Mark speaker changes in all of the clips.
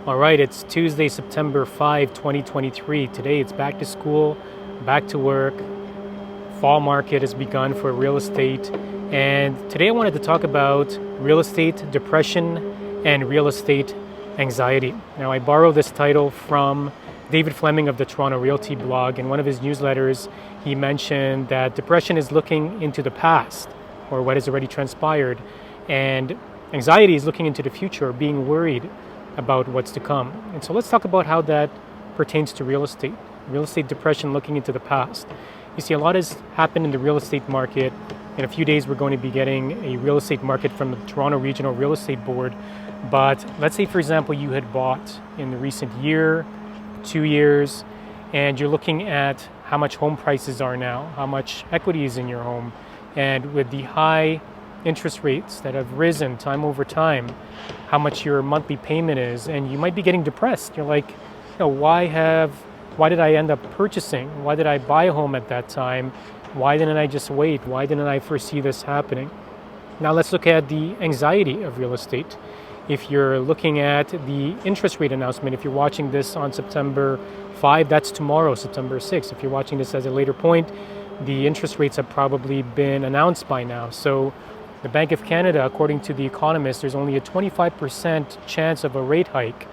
Speaker 1: All right, it's Tuesday, September 5, 2023. Today it's back to school, back to work. Fall market has begun for real estate. And today I wanted to talk about real estate depression and real estate anxiety. Now, I borrowed this title from David Fleming of the Toronto Realty Blog. In one of his newsletters, he mentioned that depression is looking into the past or what has already transpired, and anxiety is looking into the future, being worried about what's to come. And so let's talk about how that pertains to real estate. Real estate depression looking into the past. You see, a lot has happened in the real estate market. In a few days, we're going to be getting a real estate market from the Toronto Regional Real Estate Board. But let's say, for example, you had bought in the recent year, 2 years, and you're looking at how much home prices are now, how much equity is in your home, and with the high interest rates that have risen time over time, how much your monthly payment is, and you might be getting depressed. You're like, why did I end up purchasing? Why did I buy a home at that time? Why didn't I just wait? Why didn't I foresee this happening? Now let's look at the anxiety of real estate. If you're looking at the interest rate announcement, if you're watching this on September 5, that's tomorrow, September 6. If you're watching this at a later point, the interest rates have probably been announced by now. So the Bank of Canada, according to The Economist, there's only a 25% chance of a rate hike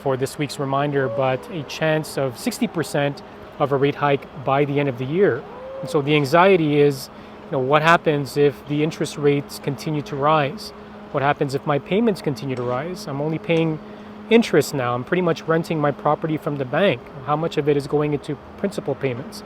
Speaker 1: for this week's reminder, but a chance of 60% of a rate hike by the end of the year. And so the anxiety is, what happens if the interest rates continue to rise? What happens if my payments continue to rise? I'm only paying interest now. I'm pretty much renting my property from the bank. How much of it is going into principal payments?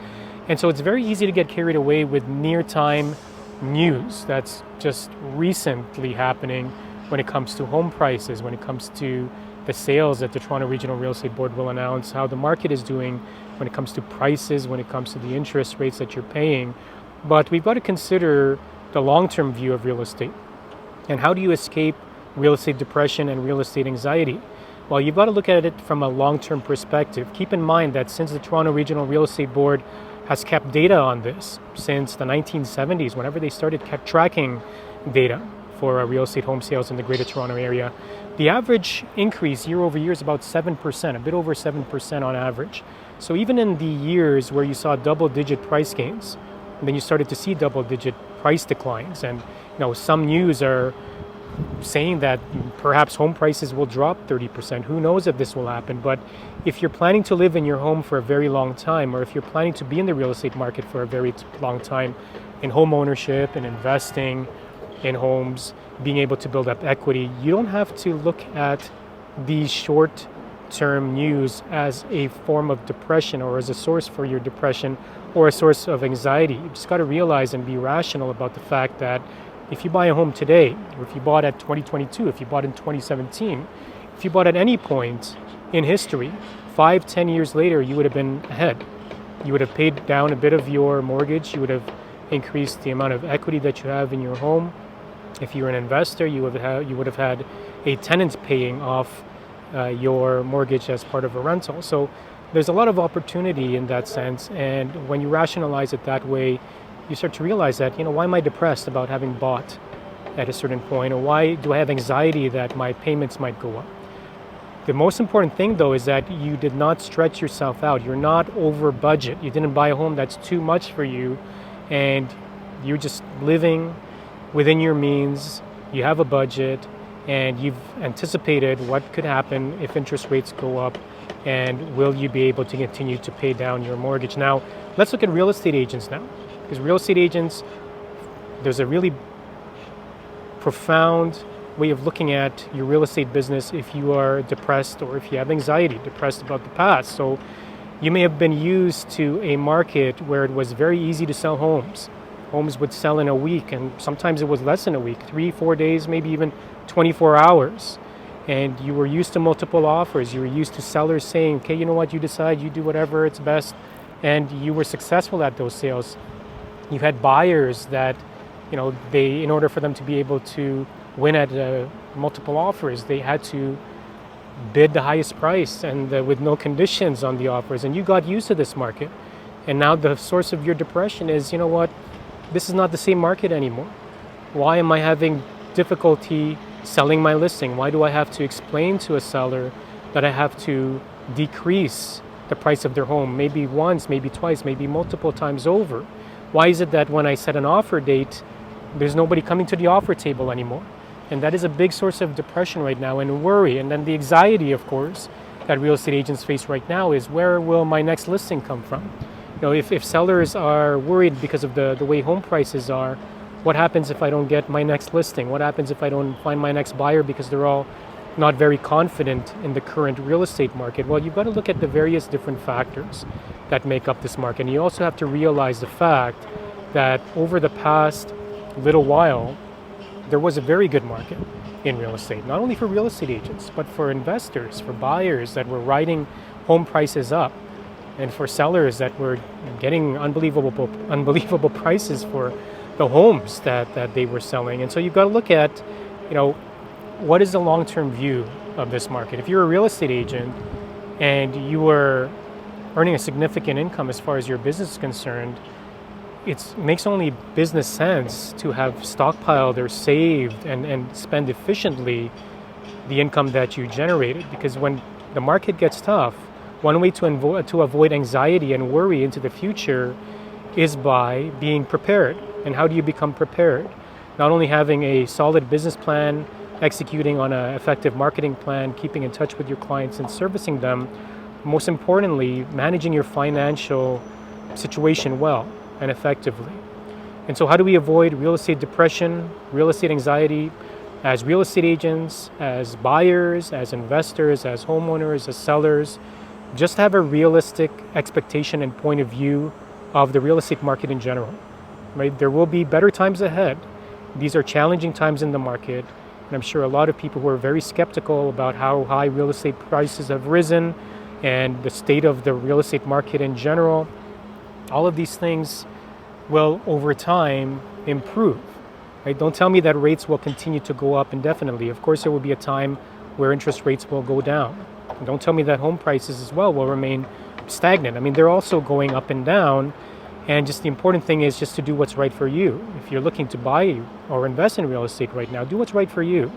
Speaker 1: And so it's very easy to get carried away with near-time news that's just recently happening when it comes to home prices, when it comes to the sales that the Toronto Regional Real Estate Board will announce, how the market is doing when it comes to prices, when it comes to the interest rates that you're paying. But we've got to consider the long-term view of real estate. And how do you escape real estate depression and real estate anxiety? Well, you've got to look at it from a long-term perspective. Keep in mind that since the Toronto Regional Real Estate Board has kept data on this since the 1970s, whenever they kept tracking data for real estate home sales in the Greater Toronto Area, the average increase year over year is about 7%, a bit over 7% on average. So even in the years where you saw double-digit price gains, and then you started to see double-digit price declines, and some news are saying that perhaps home prices will drop 30%. Who knows if this will happen? But if you're planning to live in your home for a very long time, or if you're planning to be in the real estate market for a very long time, in home ownership and investing in homes, being able to build up equity, you don't have to look at these short-term news as a form of depression or as a source for your depression or a source of anxiety. You just got to realize and be rational about the fact that if you buy a home today, or if you bought at 2022, if you bought in 2017, if you bought at any point in history, 5-10 years later, you would have been ahead. You would have paid down a bit of your mortgage. You would have increased the amount of equity that you have in your home. If you're an investor, you would have had a tenant paying off your mortgage as part of a rental. So there's a lot of opportunity in that sense. And when you rationalize it that way, you start to realize that, why am I depressed about having bought at a certain point? Or why do I have anxiety that my payments might go up? The most important thing, though, is that you did not stretch yourself out. You're not over budget. You didn't buy a home that's too much for you, and you're just living within your means. You have a budget, and you've anticipated what could happen if interest rates go up, and will you be able to continue to pay down your mortgage? Now, let's look at real estate agents now. Because real estate agents, there's a really profound way of looking at your real estate business if you are depressed or if you have anxiety, depressed about the past. So you may have been used to a market where it was very easy to sell homes. Homes would sell in a week, and sometimes it was less than a week, 3-4 days, maybe even 24 hours. And you were used to multiple offers. You were used to sellers saying, okay, you know what, you decide, you do whatever, it's best. And you were successful at those sales. You had buyers that, in order for them to be able to win at multiple offers, they had to bid the highest price and with no conditions on the offers. And you got used to this market. And now the source of your depression is, this is not the same market anymore. Why am I having difficulty selling my listing? Why do I have to explain to a seller that I have to decrease the price of their home, maybe once, maybe twice, maybe multiple times over? Why is it that when I set an offer date, there's nobody coming to the offer table anymore? And that is a big source of depression right now and worry. And then the anxiety, of course, that real estate agents face right now is, where will my next listing come from? If sellers are worried because of the way home prices are, what happens if I don't get my next listing? What happens if I don't find my next buyer because they're all not very confident in the current real estate market? Well, you've got to look at the various different factors that make up this market. And you also have to realize the fact that over the past little while, there was a very good market in real estate, not only for real estate agents, but for investors, for buyers that were riding home prices up, and for sellers that were getting unbelievable prices for the homes that they were selling. And so you've got to look at, what is the long-term view of this market? If you're a real estate agent and you are earning a significant income as far as your business is concerned, it makes only business sense to have stockpiled or saved and spend efficiently the income that you generated. Because when the market gets tough, one way to avoid anxiety and worry into the future is by being prepared. And how do you become prepared? Not only having a solid business plan, executing on an effective marketing plan, keeping in touch with your clients and servicing them, most importantly, managing your financial situation well and effectively. And so how do we avoid real estate depression, real estate anxiety as real estate agents, as buyers, as investors, as homeowners, as sellers? Just have a realistic expectation and point of view of the real estate market in general. Right? There will be better times ahead. These are challenging times in the market, and I'm sure a lot of people who are very skeptical about how high real estate prices have risen and the state of the real estate market in general, all of these things will over time improve. Right? Don't tell me that rates will continue to go up indefinitely. Of course, there will be a time where interest rates will go down. And don't tell me that home prices as well will remain stagnant. I mean, they're also going up and down. And just the important thing is just to do what's right for you. If you're looking to buy or invest in real estate right now, do what's right for you.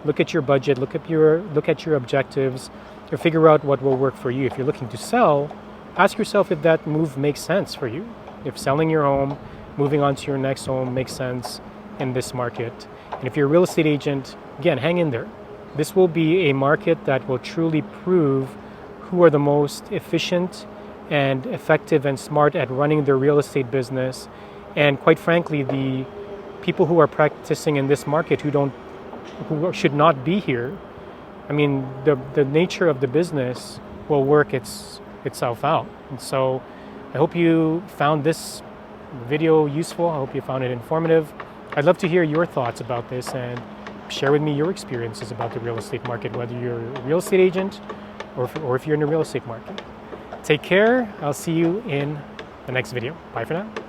Speaker 1: Look at your budget, look at your objectives, or figure out what will work for you. If you're looking to sell, ask yourself if that move makes sense for you. If selling your home, moving on to your next home makes sense in this market. And if you're a real estate agent, again, hang in there. This will be a market that will truly prove who are the most efficient and effective and smart at running their real estate business. And quite frankly, the people who are practicing in this market who should not be here, I mean, the nature of the business will work itself out. And so I hope you found this video useful. I hope you found it informative. I'd love to hear your thoughts about this and share with me your experiences about the real estate market, whether you're a real estate agent or if you're in the real estate market. Take care. I'll see you in the next video. Bye for now.